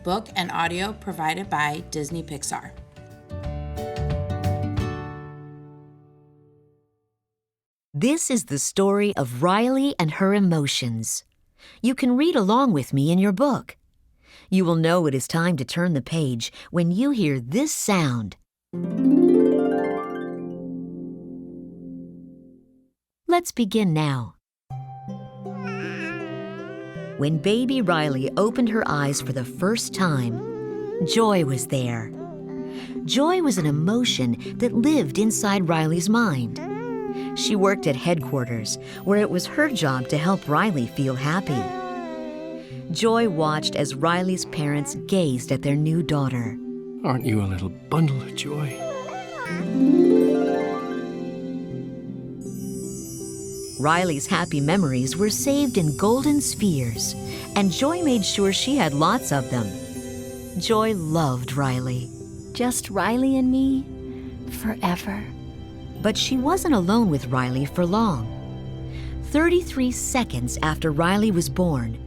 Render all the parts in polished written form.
Book and audio provided by Disney Pixar. This is the story of Riley and her emotions. You can read along with me in your book. You will know it is time to turn the page when you hear this sound. Let's begin now. When baby Riley opened her eyes for the first time, joy was there. Joy was an emotion that lived inside Riley's mind. She worked at headquarters, where it was her job to help Riley feel happy. Joy watched as Riley's parents gazed at their new daughter. Aren't you a little bundle of joy? Riley's happy memories were saved in golden spheres, and Joy made sure she had lots of them. Joy loved Riley. Just Riley and me, forever. But she wasn't alone with Riley for long. 33 seconds after Riley was born,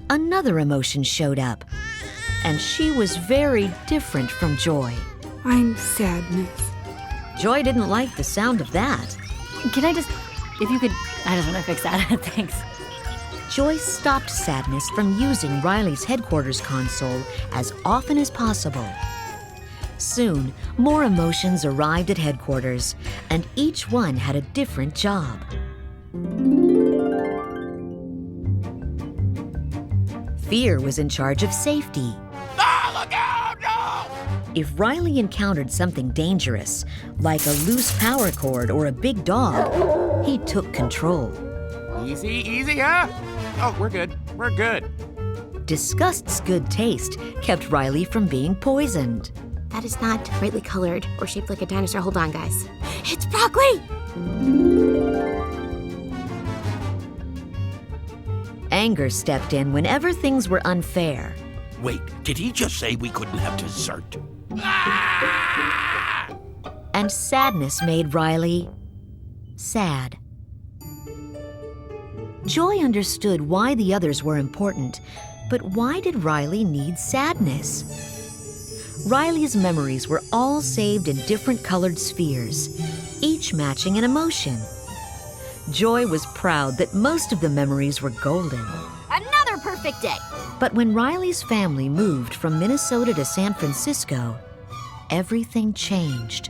another emotion showed up, and she was very different from Joy. I'm sadness. Joy didn't like the sound of that. Can I just, if you could, I just want to fix that. Thanks. Joy stopped sadness from using Riley's headquarters console as often as possible. Soon, more emotions arrived at headquarters, and each one had a different job. Fear was in charge of safety. Ah, look out! No! If Riley encountered something dangerous, like a loose power cord or a big dog, he took control. Easy, huh? Oh, we're good. We're good. Disgust's good taste kept Riley from being poisoned. That is not brightly colored or shaped like a dinosaur. Hold on, guys. It's broccoli! Anger stepped in whenever things were unfair. Wait, did he just say we couldn't have dessert? And sadness made Riley sad. Joy understood why the others were important, but why did Riley need sadness? Riley's memories were all saved in different colored spheres, each matching an emotion. Joy was proud that most of the memories were golden. Another perfect day! But when Riley's family moved from Minnesota to San Francisco, everything changed.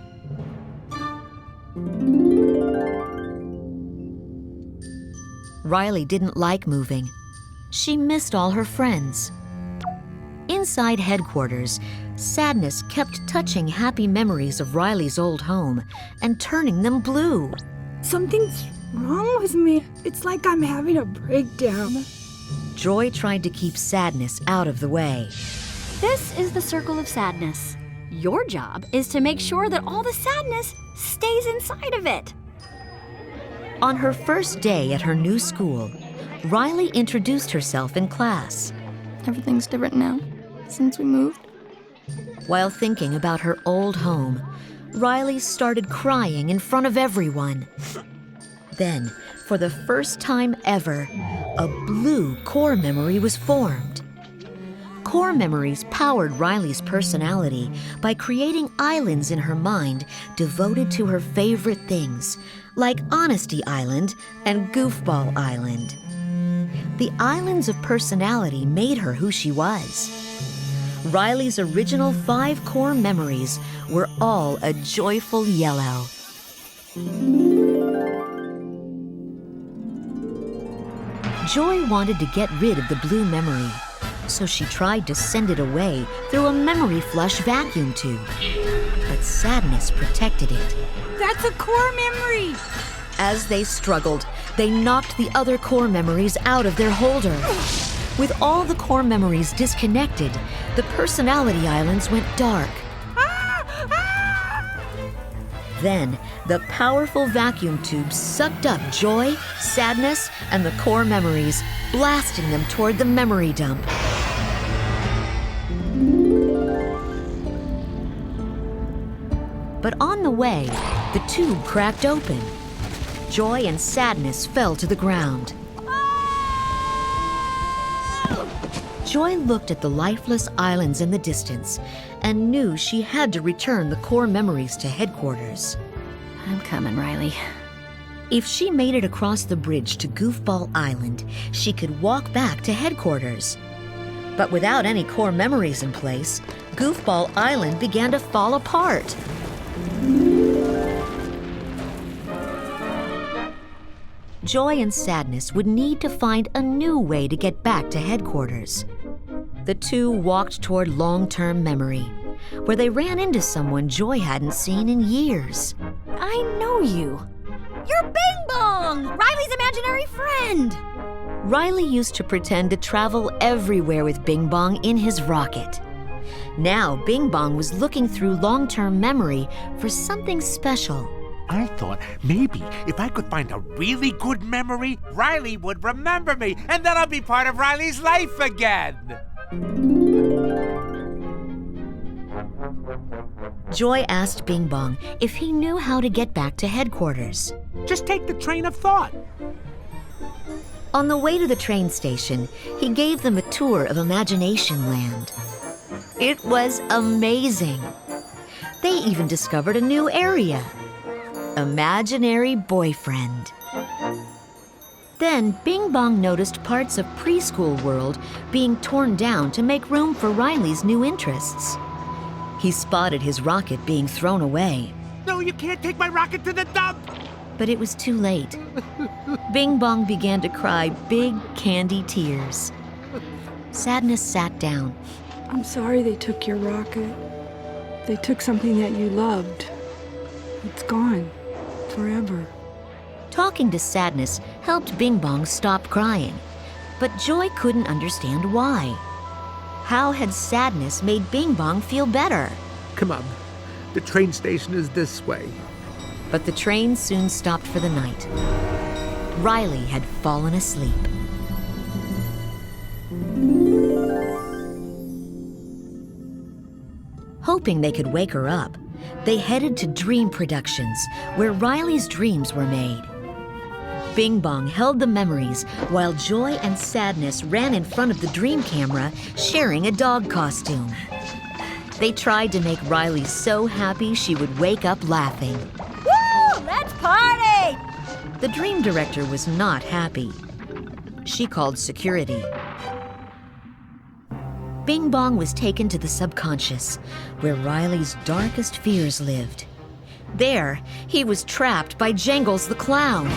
Riley didn't like moving. She missed all her friends. Inside headquarters, sadness kept touching happy memories of Riley's old home and turning them blue. Something's wrong with me. It's like I'm having a breakdown. Joy tried to keep sadness out of the way. This is the circle of sadness. Your job is to make sure that all the sadness stays inside of it. On her first day at her new school, Riley introduced herself in class. Everything's different now, since we moved. While thinking about her old home, Riley started crying in front of everyone. Then, for the first time ever, a blue core memory was formed. Core memories powered Riley's personality by creating islands in her mind devoted to her favorite things, like Honesty Island and Goofball Island. The islands of personality made her who she was. Riley's original 5 core memories were all a joyful yellow. Joy wanted to get rid of the blue memory, so she tried to send it away through a memory flush vacuum tube. But sadness protected it. That's a core memory! As they struggled, they knocked the other core memories out of their holder. With all the core memories disconnected, the personality islands went dark. Then, the powerful vacuum tube sucked up joy, sadness, and the core memories, blasting them toward the memory dump. But on the way, the tube cracked open. Joy and sadness fell to the ground. Joy looked at the lifeless islands in the distance and knew she had to return the core memories to headquarters. I'm coming, Riley. If she made it across the bridge to Goofball Island, she could walk back to headquarters. But without any core memories in place, Goofball Island began to fall apart. Joy and Sadness would need to find a new way to get back to headquarters. The two walked toward long-term memory, where they ran into someone Joy hadn't seen in years. I know you. You're Bing Bong, Riley's imaginary friend. Riley used to pretend to travel everywhere with Bing Bong in his rocket. Now, Bing Bong was looking through long-term memory for something special. I thought maybe if I could find a really good memory, Riley would remember me, and then I'll be part of Riley's life again. Joy asked Bing Bong if he knew how to get back to headquarters. Just take the train of thought. On the way to the train station, he gave them a tour of Imagination Land. It was amazing. They even discovered a new area. Imaginary Boyfriend. Then Bing Bong noticed parts of Preschool World being torn down to make room for Riley's new interests. He spotted his rocket being thrown away. No, you can't take my rocket to the dump! But it was too late. Bing Bong began to cry big candy tears. Sadness sat down. I'm sorry they took your rocket. They took something that you loved. It's gone. Forever. Talking to Sadness helped Bing Bong stop crying, but Joy couldn't understand why. How had Sadness made Bing Bong feel better? Come on, the train station is this way. But the train soon stopped for the night. Riley had fallen asleep. Hoping they could wake her up, they headed to Dream Productions, where Riley's dreams were made. Bing Bong held the memories while Joy and Sadness ran in front of the dream camera, sharing a dog costume. They tried to make Riley so happy she would wake up laughing. Woo! Let's party! The dream director was not happy. She called security. Bing Bong was taken to the subconscious, where Riley's darkest fears lived. There, he was trapped by Jangles the Clown.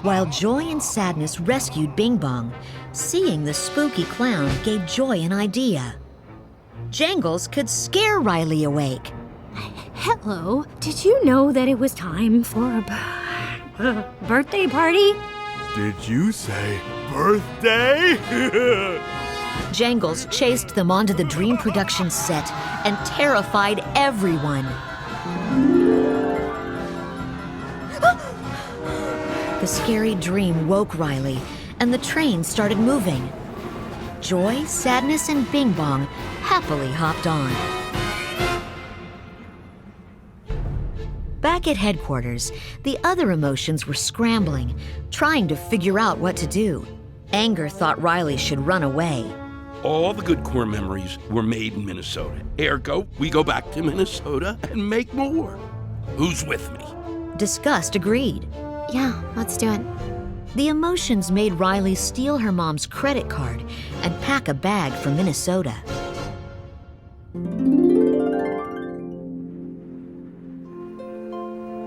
While Joy and Sadness rescued Bing Bong, seeing the spooky clown gave Joy an idea. Jangles could scare Riley awake. Hello, did you know that it was time for a birthday party? Did you say birthday? Jangles chased them onto the Dream Productions set and terrified everyone. The scary dream woke Riley, and the train started moving. Joy, Sadness, and Bing Bong happily hopped on. Back at headquarters, the other emotions were scrambling, trying to figure out what to do. Anger thought Riley should run away. All the good core memories were made in Minnesota. Ergo, we go back to Minnesota and make more. Who's with me? Disgust agreed. Yeah, let's do it. The emotions made Riley steal her mom's credit card and pack a bag for Minnesota.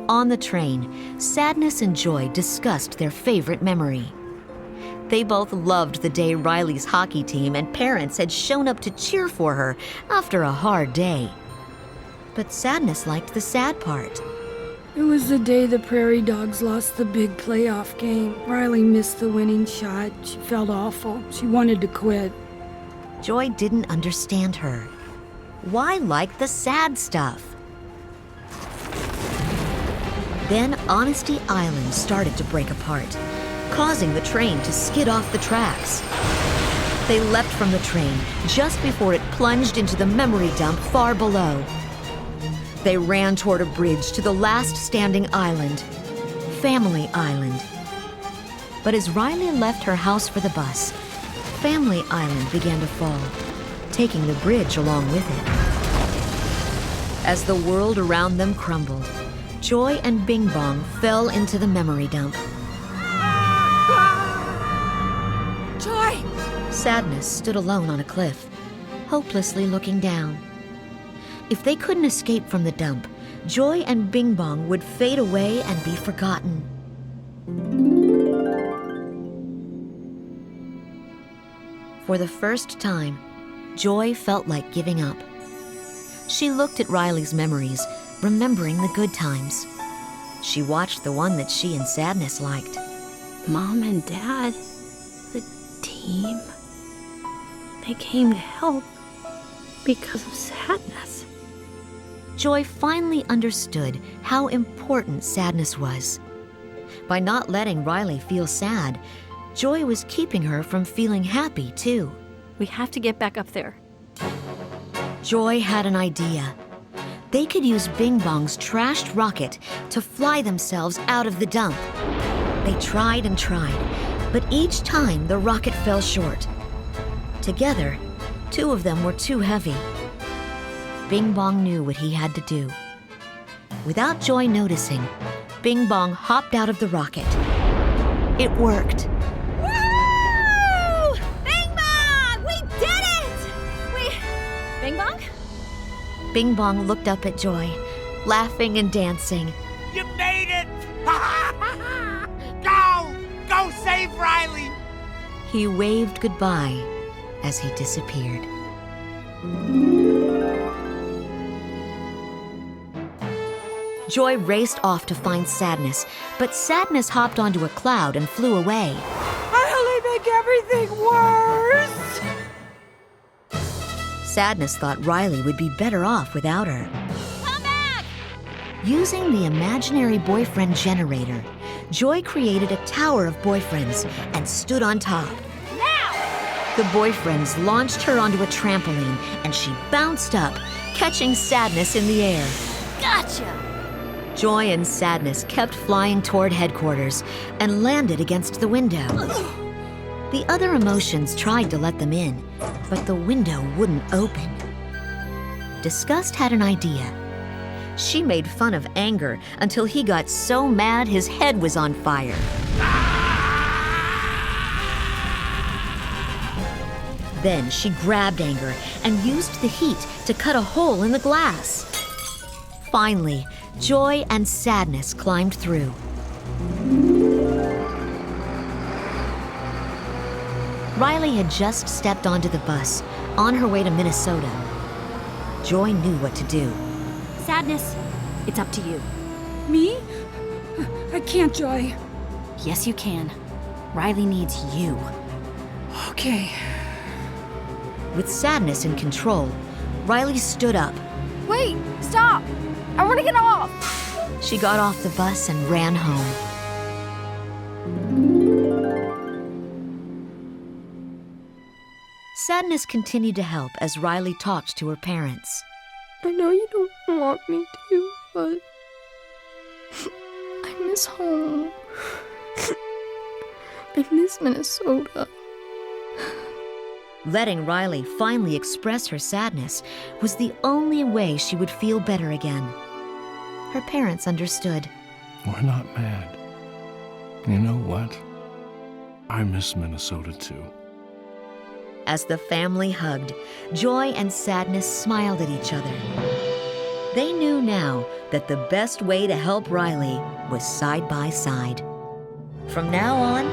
On the train, Sadness and Joy discussed their favorite memory. They both loved the day Riley's hockey team and parents had shown up to cheer for her after a hard day. But Sadness liked the sad part. It was the day the Prairie Dogs lost the big playoff game. Riley missed the winning shot. She felt awful. She wanted to quit. Joy didn't understand her. Why like the sad stuff? Then Honesty Island started to break apart, causing the train to skid off the tracks. They leapt from the train just before it plunged into the memory dump far below. They ran toward a bridge to the last standing island, Family Island. But as Riley left her house for the bus, family island began to fall, taking the bridge along with it. As the world around them crumbled, Joy and Bing Bong fell into the memory dump. Joy! Sadness stood alone on a cliff, hopelessly looking down. If they couldn't escape from the dump, Joy and Bing Bong would fade away and be forgotten. For the first time, Joy felt like giving up. She looked at Riley's memories, remembering the good times. She watched the one that she and Sadness liked. Mom and Dad, the team, they came to help because of Sadness. Joy finally understood how important Sadness was. By not letting Riley feel sad, Joy was keeping her from feeling happy, too. We have to get back up there. Joy had an idea. They could use Bing Bong's trashed rocket to fly themselves out of the dump. They tried and tried, but each time the rocket fell short. Together, two of them were too heavy. Bing Bong knew what he had to do. Without Joy noticing, Bing Bong hopped out of the rocket. It worked. Woo! Bing Bong! We did it! Bing Bong? Bing Bong looked up at Joy, laughing and dancing. You made it! Go! Go save Riley! He waved goodbye as he disappeared. Joy raced off to find Sadness, but Sadness hopped onto a cloud and flew away. I only make everything worse! Sadness thought Riley would be better off without her. Come back! Using the imaginary boyfriend generator, Joy created a tower of boyfriends and stood on top. Now! The boyfriends launched her onto a trampoline and she bounced up, catching Sadness in the air. Gotcha! Joy and Sadness kept flying toward headquarters and landed against the window. The other emotions tried to let them in, but the window wouldn't open. Disgust had an idea. She made fun of Anger until he got so mad his head was on fire. Then she grabbed Anger and used the heat to cut a hole in the glass. Finally, Joy and Sadness climbed through. Riley had just stepped onto the bus, on her way to Minnesota. Joy knew what to do. Sadness, it's up to you. Me? I can't, Joy. Yes, you can. Riley needs you. Okay. With Sadness in control, Riley stood up. Wait, stop! I want to get off! She got off the bus and ran home. Sadness continued to help as Riley talked to her parents. I know you don't want me to, but I miss home. I miss Minnesota. Letting Riley finally express her sadness was the only way she would feel better again. Her parents understood. We're not mad. You know what? I miss Minnesota too. As the family hugged, Joy and Sadness smiled at each other. They knew now that the best way to help Riley was side by side. From now on,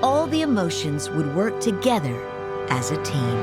all the emotions would work together as a team.